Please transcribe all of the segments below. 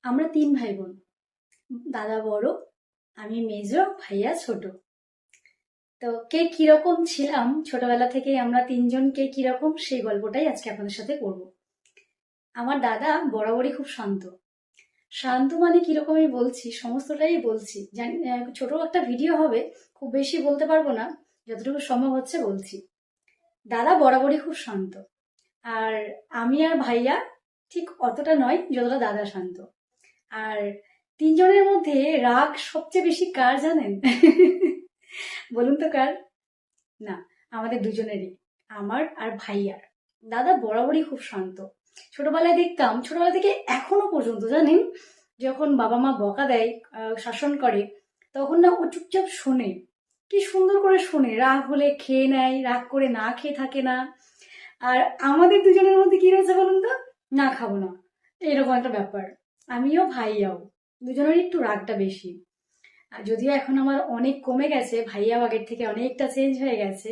আমরা 3 ভাই বোন। দাদা বড়, আমি মেজো, ভাইয়া ছোট। তো কে কিরকম ছিলাম ছোটবেলা থেকে আমরা 3 জন, কে কিরকম সেই গল্পটাই আজকে আপনাদের সাথে করব। আমার দাদা বরাবরই খুব শান্ত। শান্ত মানে কিরকম আমি বলছি, সমস্তটাই বলছি। জানি ছোট একটা ভিডিও হবে, খুব বেশি বলতে পারবো না, যতটুকু সম্ভব হচ্ছে বলছি। দাদা বরাবরই খুব শান্ত। আর আমি আর ভাইয়া ঠিক অতটা নয় যতটা দাদা শান্ত। আর 3 জনের মধ্যে রাগ সবচেয়ে বেশি কার জানেন? বলুন তো কার? না, আমাদের দুজনেরই, আমার আর ভাইয়ার। দাদা বরাবরই খুব শান্ত। ছোটবেলায় দেখতাম, ছোটবেলা থেকে এখনো পর্যন্ত জানেন, যখন বাবা মা বকা দেয়, শাসন করে, তখন না ও চুপচাপ শোনে। কি সুন্দর করে শোনে, রাগ হলে খেয়ে নেয়, রাগ করে না খেয়ে থাকে না। আর আমাদের দুজনের মধ্যে কি রয়েছে বলুন তো? না খাবো না, এরকম একটা ব্যাপার। আমিও ভাইয়াও, দুজনেরই একটু রাগটা বেশি। আর যদিও এখন আমার অনেক কমে গেছে, ভাইয়াও আগের থেকে অনেকটা চেঞ্জ হয়ে গেছে।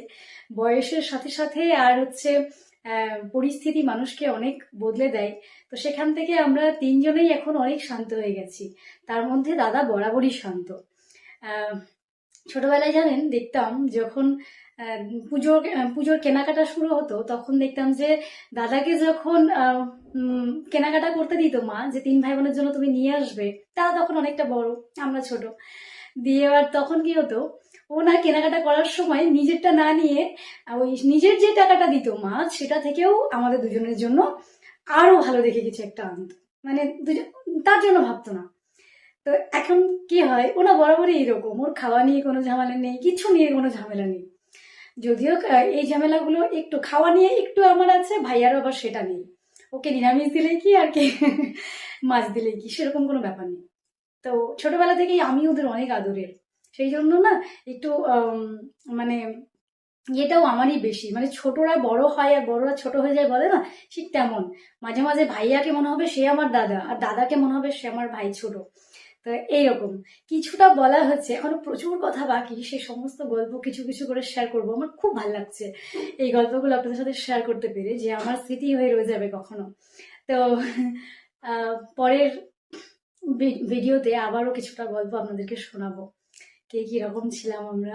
বয়সের সাথে সাথে আর হচ্ছে পরিস্থিতি মানুষকে অনেক বদলে দেয়। তো সেখান থেকে আমরা 3 জনেই এখন অনেক শান্ত হয়ে গেছি। তার মধ্যে দাদা বরাবরই শান্ত। আহ, ছোটবেলায় জানেন দেখতাম, যখন আহ, পুজোর পুজোর কেনাকাটা শুরু হতো, তখন দেখতাম যে দাদাকে যখন কেনাকাটা করতে দিত মা, যে 3 ভাই বোনের জন্য তুমি নিয়ে আসবে, তারা তখন অনেকটা বড়, আমরা ছোট। দিয়ে এবার তখন কি হতো, ও না কেনাকাটা করার সময় নিজেরটা না নিয়ে ওই নিজের যে টাকাটা দিত মা, সেটা থেকেও আমাদের দুজনের জন্য আরো ভালো দেখে কিছু একটা আনতো। মানে দুজন তার জন্য ভাবতো না। তো এখন কি হয়, ওনা বরাবরই এরকম, ওর খাওয়া নিয়ে কোনো ঝামেলা নেই, কিছু নিয়ে কোনো ঝামেলা নেই। যদিও এই ঝামেলাগুলো একটু খাওয়া নিয়ে একটু আমার আছে, ভাইয়ারও আবার সেটা নেই। ওকে নিরামিষ দিলেই কি আর কি, মাছ দিলেই কি, সেরকম কোনো ব্যাপার নেই। তো ছোটবেলা থেকেই আমি ওদের অনেক আদরের। সেই জন্য না একটু মানে এটাও আমারই বেশি, মানে ছোটরা বড় হয় আর বড়রা ছোট হয়ে যায় বলে না, ঠিক তেমন। মাঝে মাঝে ভাইয়াকে মনে হবে সে আমার দাদা, আর দাদাকে মনে হবে সে আমার ভাই ছোট। তো এইরকম কিছুটা বলা হচ্ছে, এখনো প্রচুর কথা বাকি, সেই সমস্ত গল্প কিছু কিছু করে শেয়ার করবো। আমার খুব ভালো লাগছে এই গল্পগুলো আপনাদের সাথে শেয়ার করতে পেরে, যে আমার স্মৃতি হয়ে রয়ে যাবে কখনো। তো পরের ভিডিওতে আবারও কিছুটা গল্প আপনাদেরকে শোনাবো, কে কিরকম ছিলাম আমরা।